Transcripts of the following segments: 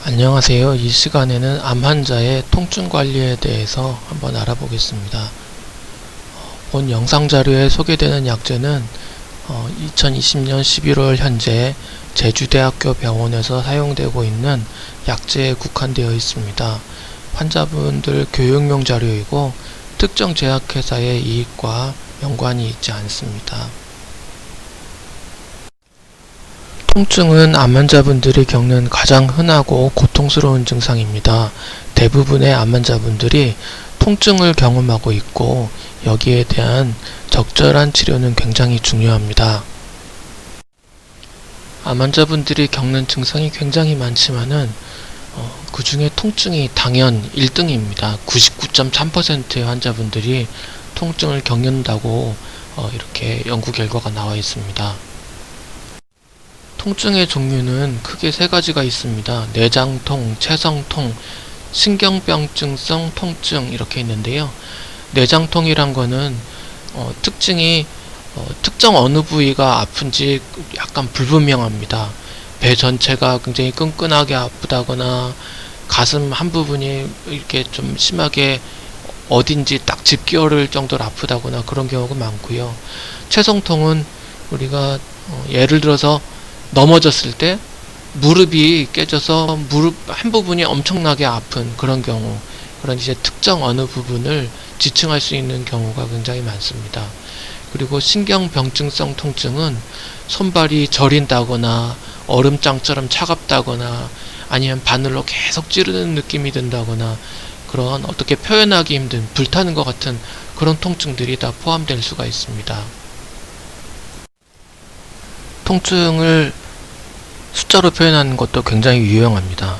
안녕하세요. 이 시간에는 암 환자의 통증 관리에 대해서 한번 알아보겠습니다. 본 영상 자료에 소개되는 약제는 2020년 11월 현재 제주대학교 병원에서 사용되고 있는 약제에 국한되어 있습니다. 환자분들 교육용 자료이고 특정 제약회사의 이익과 연관이 있지 않습니다. 통증은 암 환자분들이 겪는 가장 흔하고 고통스러운 증상입니다. 대부분의 암 환자분들이 통증을 경험하고 있고 여기에 대한 적절한 치료는 굉장히 중요합니다. 암 환자분들이 겪는 증상이 굉장히 많지만은 그 중에 통증이 당연 1등입니다. 99.3%의 환자분들이 통증을 겪는다고 이렇게 연구 결과가 나와 있습니다. 통증의 종류는 크게 세 가지가 있습니다. 내장통, 체성통, 신경병증성 통증 이렇게 있는데요. 내장통이란 거는 특징이 특정 어느 부위가 아픈지 약간 불분명합니다. 배 전체가 굉장히 끈끈하게 아프다거나 가슴 한 부분이 이렇게 좀 심하게 어딘지 딱 집기어를 정도로 아프다거나 그런 경우가 많고요. 체성통은 우리가 예를 들어서 넘어졌을 때 무릎이 깨져서 무릎 한 부분이 엄청나게 아픈 그런 경우, 그런 이제 특정 어느 부분을 지칭할 수 있는 경우가 굉장히 많습니다. 그리고 신경병증성 통증은 손발이 저린다거나 얼음장처럼 차갑다거나 아니면 바늘로 계속 찌르는 느낌이 든다거나 그런 어떻게 표현하기 힘든 불타는 것 같은 그런 통증들이 다 포함될 수가 있습니다. 통증을 숫자로 표현하는 것도 굉장히 유용합니다.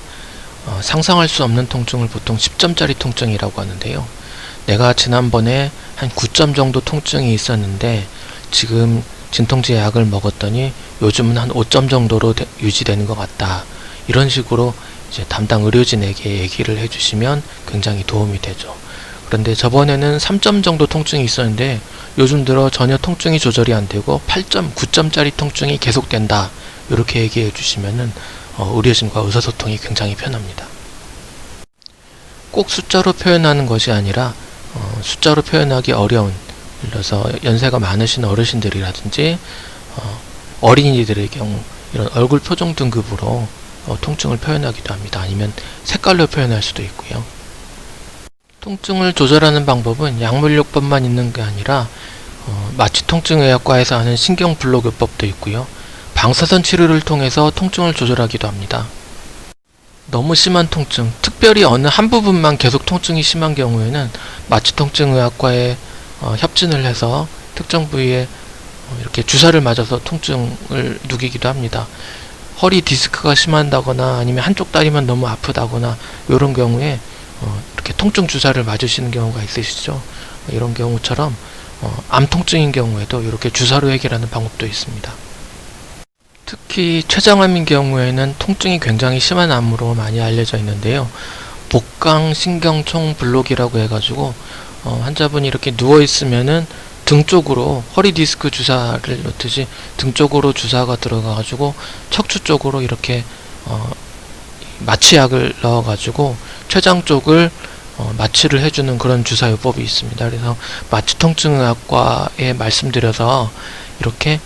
상상할 수 없는 통증을 보통 10점짜리 통증이라고 하는데요. 내가 지난번에 한 9점 정도 통증이 있었는데 지금 진통제 약을 먹었더니 요즘은 한 5점 정도로 유지되는 것 같다. 이런 식으로 이제 담당 의료진에게 얘기를 해주시면 굉장히 도움이 되죠. 그런데 저번에는 3점 정도 통증이 있었는데 요즘 들어 전혀 통증이 조절이 안 되고 8점, 9점짜리 통증이 계속된다. 이렇게 얘기해 주시면은 의료진과 의사소통이 굉장히 편합니다. 꼭 숫자로 표현하는 것이 아니라 숫자로 표현하기 어려운, 예를 들어서 연세가 많으신 어르신들이라든지 어린이들의 경우 이런 얼굴 표정 등급으로 통증을 표현하기도 합니다. 아니면 색깔로 표현할 수도 있고요. 통증을 조절하는 방법은 약물요법만 있는 게 아니라 마취통증의학과에서 하는 신경블록요법도 있고요. 방사선 치료를 통해서 통증을 조절하기도 합니다. 너무 심한 통증, 특별히 어느 한 부분만 계속 통증이 심한 경우에는 마취통증의학과에 협진을 해서 특정 부위에 이렇게 주사를 맞아서 통증을 누기기도 합니다. 허리 디스크가 심하다거나 아니면 한쪽 다리만 너무 아프다거나 이런 경우에 이렇게 통증 주사를 맞으시는 경우가 있으시죠. 이런 경우처럼 암 통증인 경우에도 이렇게 주사로 해결하는 방법도 있습니다. 특히 췌장암인 경우에는 통증이 굉장히 심한 암으로 많이 알려져 있는데요. 복강신경총 블록이라고 해가지고 환자분이 이렇게 누워있으면은 등 쪽으로 허리 디스크 주사를 놓듯이 등 쪽으로 주사가 들어가가지고 척추 쪽으로 이렇게 마취약을 넣어가지고 췌장 쪽을 마취를 해주는 그런 주사요법이 있습니다. 그래서 마취통증의학과에 말씀드려서 이렇게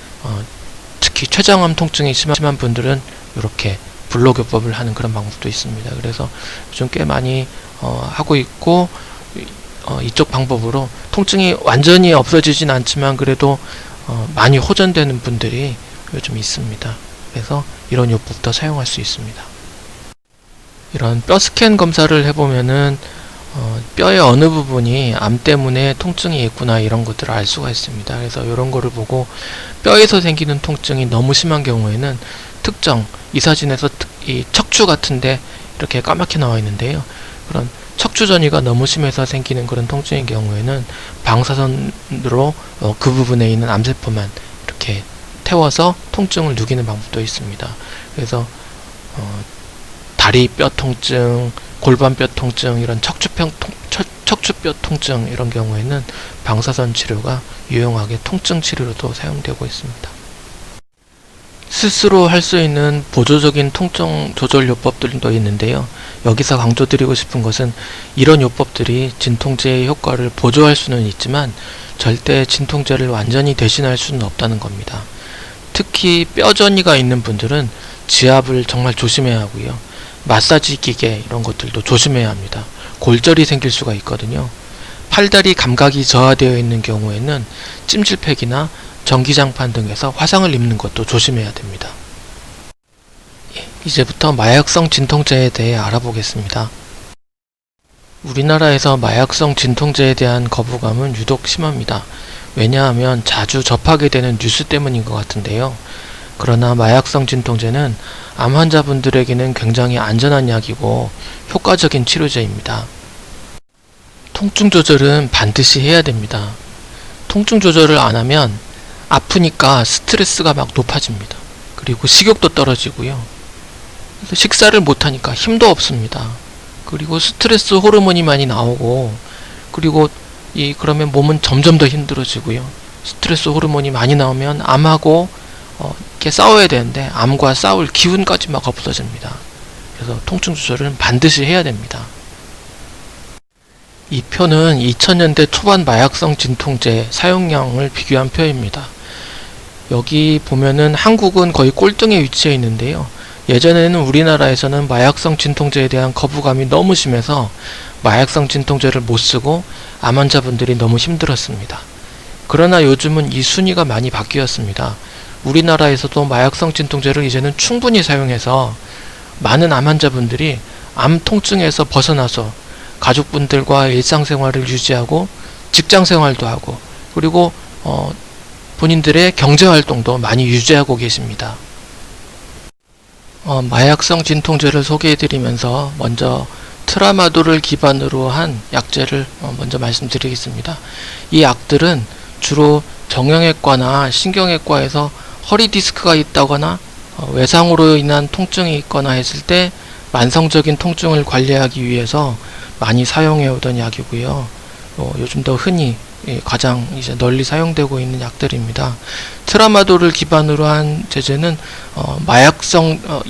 특히 췌장암 통증이 심한 분들은 이렇게 블록요법을 하는 그런 방법도 있습니다. 그래서 요즘 꽤 많이 하고 있고 이쪽 방법으로 통증이 완전히 없어지진 않지만 그래도 많이 호전되는 분들이 요즘 있습니다. 그래서 이런 요법도 사용할 수 있습니다. 이런 뼈 스캔 검사를 해보면은 뼈의 어느 부분이 암 때문에 통증이 있구나 이런 것들을 알 수가 있습니다. 그래서 이런 거를 보고 뼈에서 생기는 통증이 너무 심한 경우에는 특정 이 사진에서 이 척추 같은데 이렇게 까맣게 나와 있는데요. 그런 척추 전이가 너무 심해서 생기는 그런 통증인 경우에는 방사선으로 그 부분에 있는 암세포만 이렇게 태워서 통증을 누기는 방법도 있습니다. 그래서 다리 뼈 통증, 골반뼈 통증, 이런 척추뼈 통증 이런 경우에는 방사선 치료가 유용하게 통증 치료로도 사용되고 있습니다. 스스로 할 수 있는 보조적인 통증 조절 요법들도 있는데요. 여기서 강조드리고 싶은 것은 이런 요법들이 진통제의 효과를 보조할 수는 있지만 절대 진통제를 완전히 대신할 수는 없다는 겁니다. 특히 뼈저리가 있는 분들은 지압을 정말 조심해야 하고요. 마사지 기계 이런 것들도 조심해야 합니다. 골절이 생길 수가 있거든요. 팔다리 감각이 저하되어 있는 경우에는 찜질팩이나 전기장판 등에서 화상을 입는 것도 조심해야 됩니다. 이제부터 마약성 진통제에 대해 알아보겠습니다. 우리나라에서 마약성 진통제에 대한 거부감은 유독 심합니다. 왜냐하면 자주 접하게 되는 뉴스 때문인 것 같은데요. 그러나 마약성 진통제는 암 환자분들에게는 굉장히 안전한 약이고 효과적인 치료제입니다. 통증 조절은 반드시 해야 됩니다. 통증 조절을 안 하면 아프니까 스트레스가 막 높아집니다. 그리고 식욕도 떨어지고요. 그래서 식사를 못하니까 힘도 없습니다. 그리고 스트레스 호르몬이 많이 나오고, 그리고 그러면 몸은 점점 더 힘들어지고요. 스트레스 호르몬이 많이 나오면 암하고 이렇게 싸워야 되는데 암과 싸울 기운까지 막 없어집니다. 그래서 통증 조절은 반드시 해야 됩니다. 이 표는 2000년대 초반 마약성 진통제 사용량을 비교한 표입니다. 여기 보면은 한국은 거의 꼴등에 위치해 있는데요. 예전에는 우리나라에서는 마약성 진통제에 대한 거부감이 너무 심해서 마약성 진통제를 못 쓰고 암 환자분들이 너무 힘들었습니다. 그러나 요즘은 이 순위가 많이 바뀌었습니다. 우리나라에서도 마약성 진통제를 이제는 충분히 사용해서 많은 암 환자분들이 암 통증에서 벗어나서 가족분들과 일상생활을 유지하고 직장생활도 하고, 그리고 본인들의 경제활동도 많이 유지하고 계십니다. 마약성 진통제를 소개해드리면서 먼저 트라마돌을 기반으로 한 약제를 먼저 말씀드리겠습니다. 이 약들은 주로 정형외과나 신경외과에서 허리 디스크가 있다거나 외상으로 인한 통증이 있거나 했을 때 만성적인 통증을 관리하기 위해서 많이 사용해 오던 약이고요. 요즘 더 흔히 가장 이제 널리 사용되고 있는 약들입니다. 트라마돌을 기반으로 한 제제는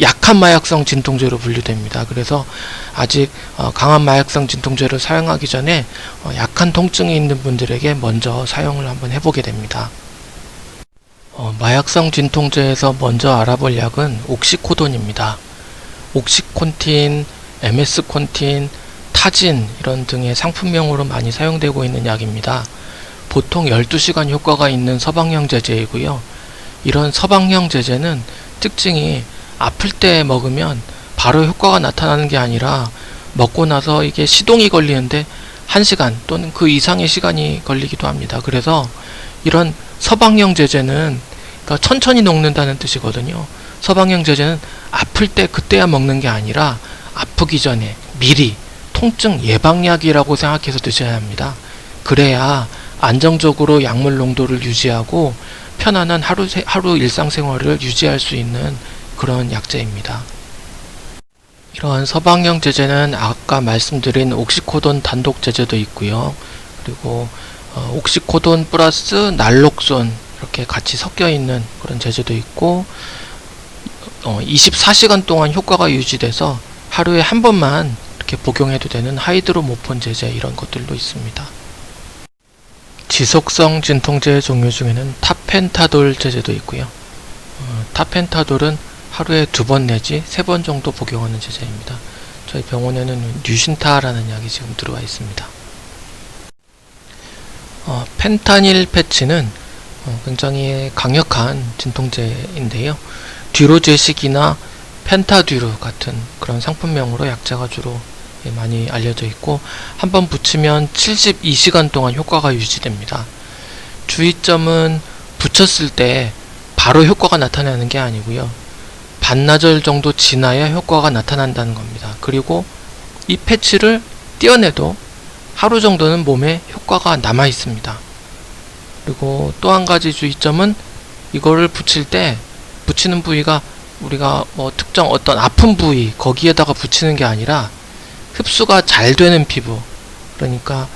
약한 마약성 진통제로 분류됩니다. 그래서 아직 강한 마약성 진통제를 사용하기 전에 약한 통증이 있는 분들에게 먼저 사용을 한번 해보게 됩니다. 마약성 진통제에서 먼저 알아볼 약은 옥시코돈입니다. 옥시콘틴, MS콘틴, 타진 이런 등의 상품명으로 많이 사용되고 있는 약입니다. 보통 12시간 효과가 있는 서방형 제제이고요. 이런 서방형 제제는 특징이 아플 때 먹으면 바로 효과가 나타나는 게 아니라 먹고 나서 이게 시동이 걸리는데 1시간 또는 그 이상의 시간이 걸리기도 합니다. 그래서 이런 서방형 제제는 그러니까 천천히 녹는다는 뜻이거든요. 서방형 제제는 아플 때 그때야 먹는 게 아니라 아프기 전에 미리 통증 예방약이라고 생각해서 드셔야 합니다. 그래야 안정적으로 약물 농도를 유지하고 편안한 하루 일상생활을 유지할 수 있는 그런 약제입니다. 이러한 서방형 제제는 아까 말씀드린 옥시코돈 단독 제제도 있고요. 그리고 옥시코돈 플러스 날록손 이렇게 같이 섞여 있는 그런 제제도 있고, 24시간 동안 효과가 유지돼서 하루에 한 번만 이렇게 복용해도 되는 하이드로모폰 제제 이런 것들도 있습니다. 지속성 진통제 종류 중에는 타펜타돌 제제도 있고요. 타펜타돌은 하루에 2번 내지 3번 정도 복용하는 제제입니다. 저희 병원에는 뉴신타라는 약이 지금 들어와 있습니다. 펜타닐 패치는 굉장히 강력한 진통제인데요. 듀로제식이나 펜타듀로 같은 그런 상품명으로 약자가 주로 많이 알려져 있고, 한번 붙이면 72시간 동안 효과가 유지됩니다. 주의점은 붙였을 때 바로 효과가 나타나는 게 아니고요. 반나절 정도 지나야 효과가 나타난다는 겁니다. 그리고 이 패치를 떼어내도 하루 정도는 몸에 효과가 남아 있습니다. 그리고 또 한 가지 주의점은 이거를 붙일 때 붙이는 부위가 우리가 특정 어떤 아픈 부위 거기에다가 붙이는 게 아니라 흡수가 잘 되는 피부, 그러니까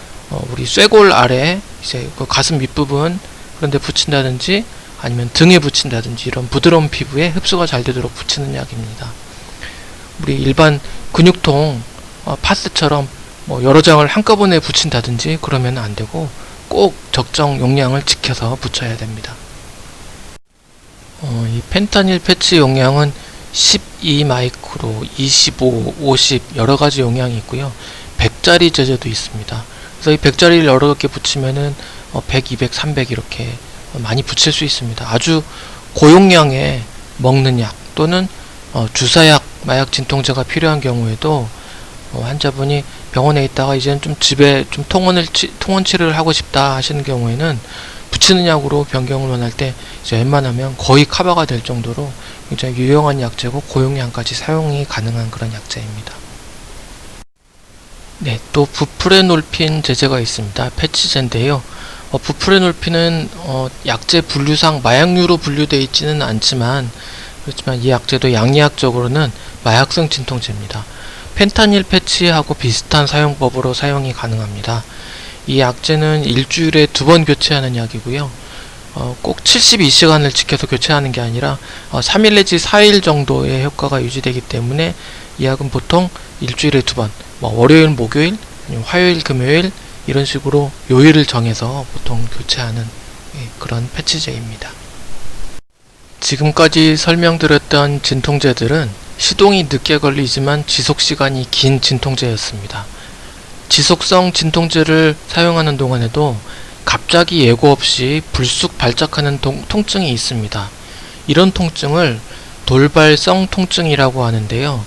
우리 쇄골 아래 이제 그 가슴 밑부분 그런 데 붙인다든지 아니면 등에 붙인다든지 이런 부드러운 피부에 흡수가 잘 되도록 붙이는 약입니다. 우리 일반 근육통 파스처럼 여러 장을 한꺼번에 붙인다든지 그러면 안 되고 꼭 적정 용량을 지켜서 붙여야 됩니다. 이 펜타닐 패치 용량은 12 마이크로, 25, 50 여러가지 용량이 있고요. 100짜리 제제도 있습니다. 그래서 이 100짜리를 여러 개 붙이면은 100, 200, 300 이렇게 많이 붙일 수 있습니다. 아주 고용량의 먹는 약 또는 주사약, 마약 진통제가 필요한 경우에도 환자분이 병원에 있다가 이제는 좀 집에 좀 통원 치료를 하고 싶다 하시는 경우에는 붙이는 약으로 변경을 원할 때 이제 웬만하면 거의 커버가 될 정도로 굉장히 유용한 약제고 고용량까지 사용이 가능한 그런 약제입니다. 네, 또 부프레놀핀 제제가 있습니다. 패치제인데요. 부프레놀핀은 약제 분류상 마약류로 분류되어 있지는 않지만 그렇지만 이 약제도 양리학적으로는 마약성 진통제입니다. 펜타닐 패치하고 비슷한 사용법으로 사용이 가능합니다. 이 약제는 일주일에 2번 교체하는 약이고요. 꼭 72시간을 지켜서 교체하는 게 아니라 3일 내지 4일 정도의 효과가 유지되기 때문에 이 약은 보통 일주일에 2번, 월요일, 목요일, 화요일, 금요일 이런 식으로 요일을 정해서 보통 교체하는 그런 패치제입니다. 지금까지 설명드렸던 진통제들은 시동이 늦게 걸리지만 지속시간이 긴 진통제였습니다. 지속성 진통제를 사용하는 동안에도 갑자기 예고 없이 불쑥 발작하는 통증이 있습니다. 이런 통증을 돌발성 통증이라고 하는데요.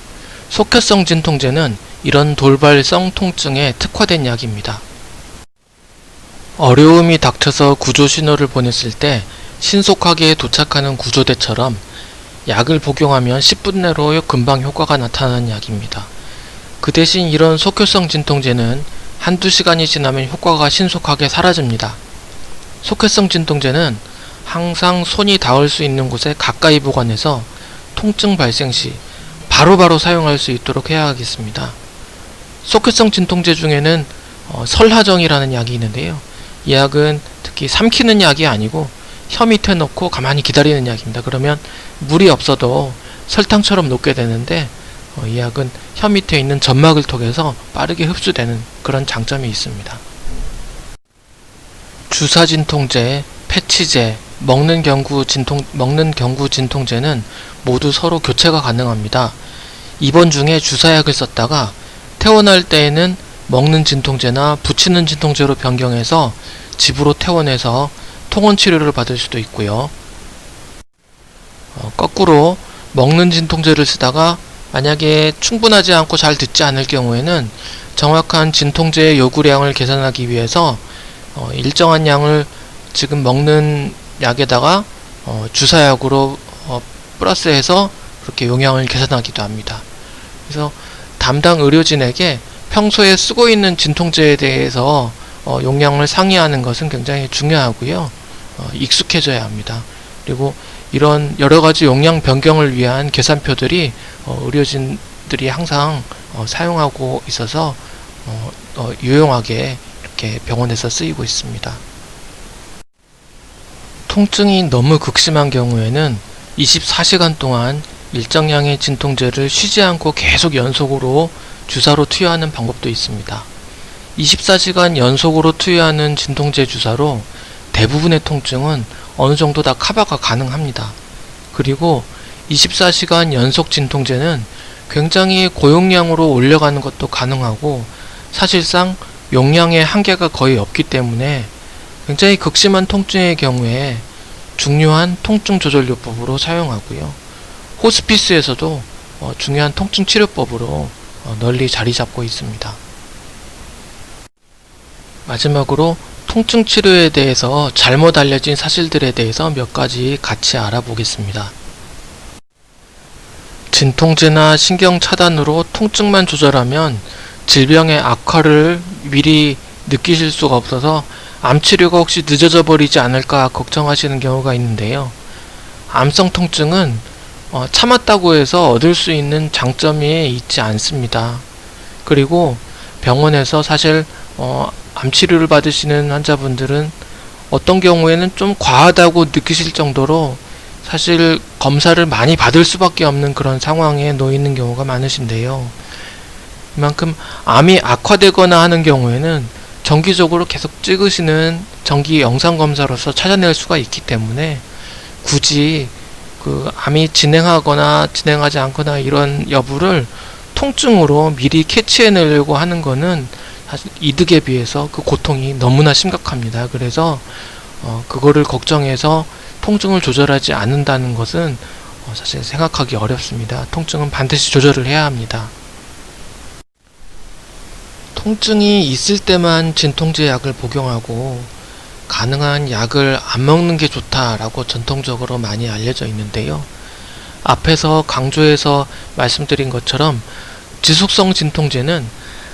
속혈성 진통제는 이런 돌발성 통증에 특화된 약입니다. 어려움이 닥쳐서 구조 신호를 보냈을 때 신속하게 도착하는 구조대처럼 약을 복용하면 10분 내로 금방 효과가 나타나는 약입니다. 그 대신 이런 속혈성 진통제는 한두 시간이 지나면 효과가 신속하게 사라집니다. 속혈성 진통제는 항상 손이 닿을 수 있는 곳에 가까이 보관해서 통증 발생 시 바로바로 사용할 수 있도록 해야 하겠습니다. 속혈성 진통제 중에는 설하정이라는 약이 있는데요. 이 약은 특히 삼키는 약이 아니고 혀 밑에 넣고 가만히 기다리는 약입니다. 그러면 물이 없어도 설탕처럼 녹게 되는데 이 약은 혀 밑에 있는 점막을 통해서 빠르게 흡수되는 그런 장점이 있습니다. 주사 진통제, 패치제, 먹는 경구 진통제는 모두 서로 교체가 가능합니다. 입원 중에 주사약을 썼다가 퇴원할 때에는 먹는 진통제나 붙이는 진통제로 변경해서 집으로 퇴원해서 통원 치료를 받을 수도 있고요. 거꾸로 먹는 진통제를 쓰다가 만약에 충분하지 않고 잘 듣지 않을 경우에는 정확한 진통제의 요구량을 계산하기 위해서 일정한 양을 지금 먹는 약에다가 주사약으로 플러스해서 그렇게 용량을 계산하기도 합니다. 그래서 담당 의료진에게 평소에 쓰고 있는 진통제에 대해서 용량을 상의하는 것은 굉장히 중요하고요. 익숙해져야 합니다. 그리고 이런 여러가지 용량 변경을 위한 계산표들이 의료진들이 항상 사용하고 있어서 유용하게 이렇게 병원에서 쓰이고 있습니다. 통증이 너무 극심한 경우에는 24시간 동안 일정량의 진통제를 쉬지 않고 계속 연속으로 주사로 투여하는 방법도 있습니다. 24시간 연속으로 투여하는 진통제 주사로 대부분의 통증은 어느 정도 다 커버가 가능합니다. 그리고 24시간 연속 진통제는 굉장히 고용량으로 올려가는 것도 가능하고 사실상 용량의 한계가 거의 없기 때문에 굉장히 극심한 통증의 경우에 중요한 통증 조절요법으로 사용하고요. 호스피스에서도 중요한 통증 치료법으로 널리 자리 잡고 있습니다. 마지막으로 통증 치료에 대해서 잘못 알려진 사실들에 대해서 몇 가지 같이 알아보겠습니다. 진통제나 신경 차단으로 통증만 조절하면 질병의 악화를 미리 느끼실 수가 없어서 암 치료가 혹시 늦어져 버리지 않을까 걱정하시는 경우가 있는데요. 암성 통증은 참았다고 해서 얻을 수 있는 장점이 있지 않습니다. 그리고 병원에서 사실 암 치료를 받으시는 환자분들은 어떤 경우에는 좀 과하다고 느끼실 정도로 사실 검사를 많이 받을 수밖에 없는 그런 상황에 놓여 있는 경우가 많으신데요. 이만큼 암이 악화되거나 하는 경우에는 정기적으로 계속 찍으시는 정기 영상 검사로서 찾아낼 수가 있기 때문에 굳이 그 암이 진행하거나 진행하지 않거나 이런 여부를 통증으로 미리 캐치해내려고 하는 거는 사실 이득에 비해서 그 고통이 너무나 심각합니다. 그래서 그거를 걱정해서 통증을 조절하지 않는다는 것은 사실 생각하기 어렵습니다. 통증은 반드시 조절을 해야 합니다. 통증이 있을 때만 진통제 약을 복용하고 가능한 약을 안 먹는 게 좋다라고 전통적으로 많이 알려져 있는데요. 앞에서 강조해서 말씀드린 것처럼 지속성 진통제는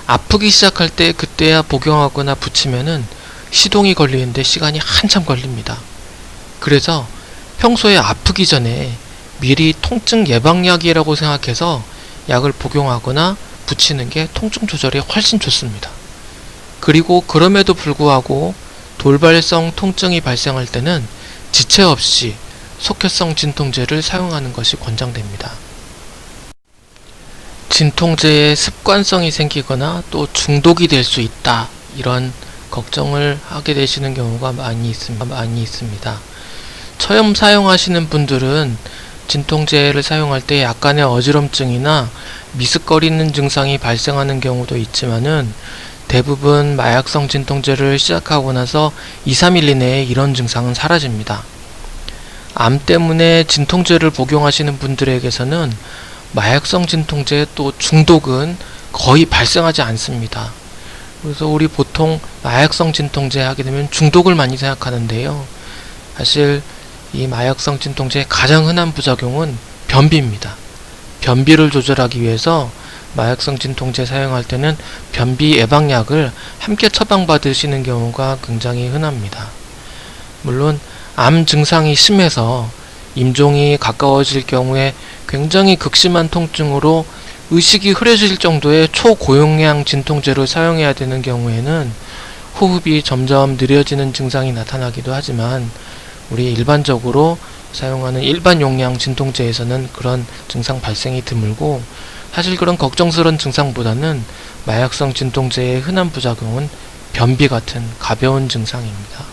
아프기 시작할 때 그때야 복용하거나 붙이면은 시동이 걸리는데 시간이 한참 걸립니다. 그래서 평소에 아프기 전에 미리 통증 예방약이라고 생각해서 약을 복용하거나 붙이는 게 통증 조절에 훨씬 좋습니다. 그리고 그럼에도 불구하고 돌발성 통증이 발생할 때는 지체 없이 속혈성 진통제를 사용하는 것이 권장됩니다. 진통제에 습관성이 생기거나 또 중독이 될 수 있다, 이런 걱정을 하게 되시는 경우가 많이 있습니다. 처음 사용하시는 분들은 진통제를 사용할 때 약간의 어지럼증이나 미습거리는 증상이 발생하는 경우도 있지만은 대부분 마약성 진통제를 시작하고 나서 2-3일 이내에 이런 증상은 사라집니다. 암 때문에 진통제를 복용하시는 분들에게서는 마약성 진통제 또 중독은 거의 발생하지 않습니다. 그래서 우리 보통 마약성 진통제 하게 되면 중독을 많이 생각하는데요. 사실 이 마약성 진통제의 가장 흔한 부작용은 변비입니다. 변비를 조절하기 위해서 마약성 진통제 사용할 때는 변비 예방약을 함께 처방받으시는 경우가 굉장히 흔합니다. 물론 암 증상이 심해서 임종이 가까워질 경우에 굉장히 극심한 통증으로 의식이 흐려질 정도의 초고용량 진통제를 사용해야 되는 경우에는 호흡이 점점 느려지는 증상이 나타나기도 하지만 우리 일반적으로 사용하는 일반 용량 진통제에서는 그런 증상 발생이 드물고 사실 그런 걱정스러운 증상보다는 마약성 진통제의 흔한 부작용은 변비 같은 가벼운 증상입니다.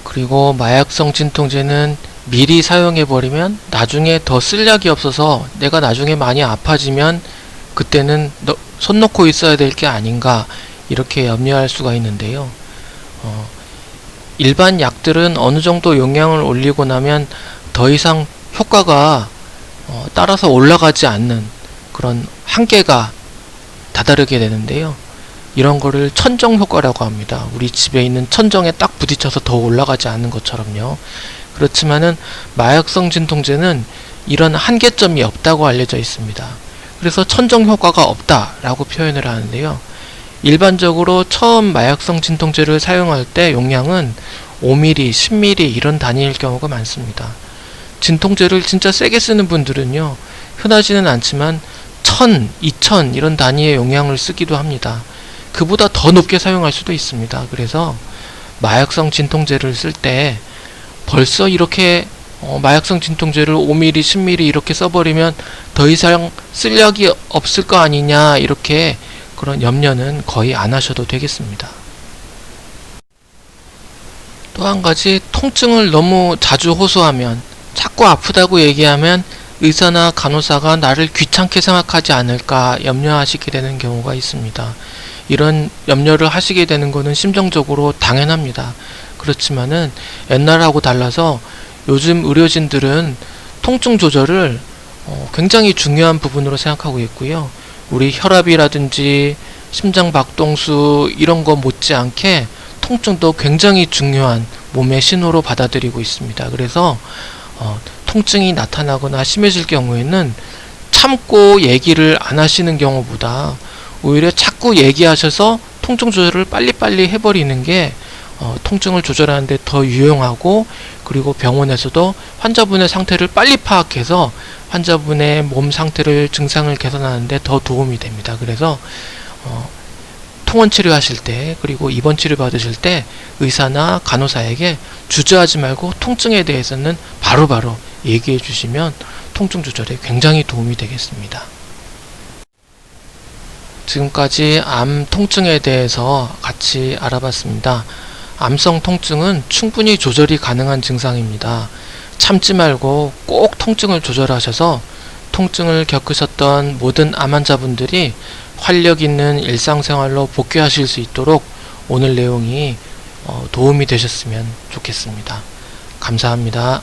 그리고 마약성 진통제는 미리 사용해버리면 나중에 더 쓸 약이 없어서 내가 나중에 많이 아파지면 그때는 손 놓고 있어야 될 게 아닌가, 이렇게 염려할 수가 있는데요. 일반 약들은 어느 정도 용량을 올리고 나면 더 이상 효과가 따라서 올라가지 않는 그런 한계가 다다르게 되는데요. 이런 거를 천정 효과라고 합니다. 우리 집에 있는 천정에 딱 부딪혀서 더 올라가지 않는 것처럼요. 그렇지만은 마약성 진통제는 이런 한계점이 없다고 알려져 있습니다. 그래서 천정 효과가 없다라고 표현을 하는데요. 일반적으로 처음 마약성 진통제를 사용할 때 용량은 5ml, 10ml 이런 단위일 경우가 많습니다. 진통제를 진짜 세게 쓰는 분들은요, 흔하지는 않지만 1000, 2000 이런 단위의 용량을 쓰기도 합니다. 그보다 더 높게 사용할 수도 있습니다. 그래서 마약성 진통제를 쓸 때 벌써 이렇게 마약성 진통제를 5ml, 10ml 이렇게 써버리면 더 이상 쓸 약이 없을 거 아니냐, 이렇게 그런 염려는 거의 안 하셔도 되겠습니다. 또 한 가지, 통증을 너무 자주 호소하면, 자꾸 아프다고 얘기하면 의사나 간호사가 나를 귀찮게 생각하지 않을까 염려하시게 되는 경우가 있습니다. 이런 염려를 하시게 되는 것은 심정적으로 당연합니다. 그렇지만은 옛날하고 달라서 요즘 의료진들은 통증 조절을 굉장히 중요한 부분으로 생각하고 있고요. 우리 혈압이라든지 심장 박동수 이런 거 못지않게 통증도 굉장히 중요한 몸의 신호로 받아들이고 있습니다. 그래서 통증이 나타나거나 심해질 경우에는 참고 얘기를 안 하시는 경우보다 오히려 자꾸 얘기하셔서 통증 조절을 빨리빨리 해버리는 게 통증을 조절하는 데 더 유용하고, 그리고 병원에서도 환자분의 상태를 빨리 파악해서 환자분의 몸 상태를, 증상을 개선하는 데 더 도움이 됩니다. 그래서 통원 치료하실 때, 그리고 입원 치료 받으실 때 의사나 간호사에게 주저하지 말고 통증에 대해서는 바로바로 얘기해 주시면 통증 조절에 굉장히 도움이 되겠습니다. 지금까지 암 통증에 대해서 같이 알아봤습니다. 암성 통증은 충분히 조절이 가능한 증상입니다. 참지 말고 꼭 통증을 조절하셔서 통증을 겪으셨던 모든 암 환자분들이 활력 있는 일상생활로 복귀하실 수 있도록 오늘 내용이 도움이 되셨으면 좋겠습니다. 감사합니다.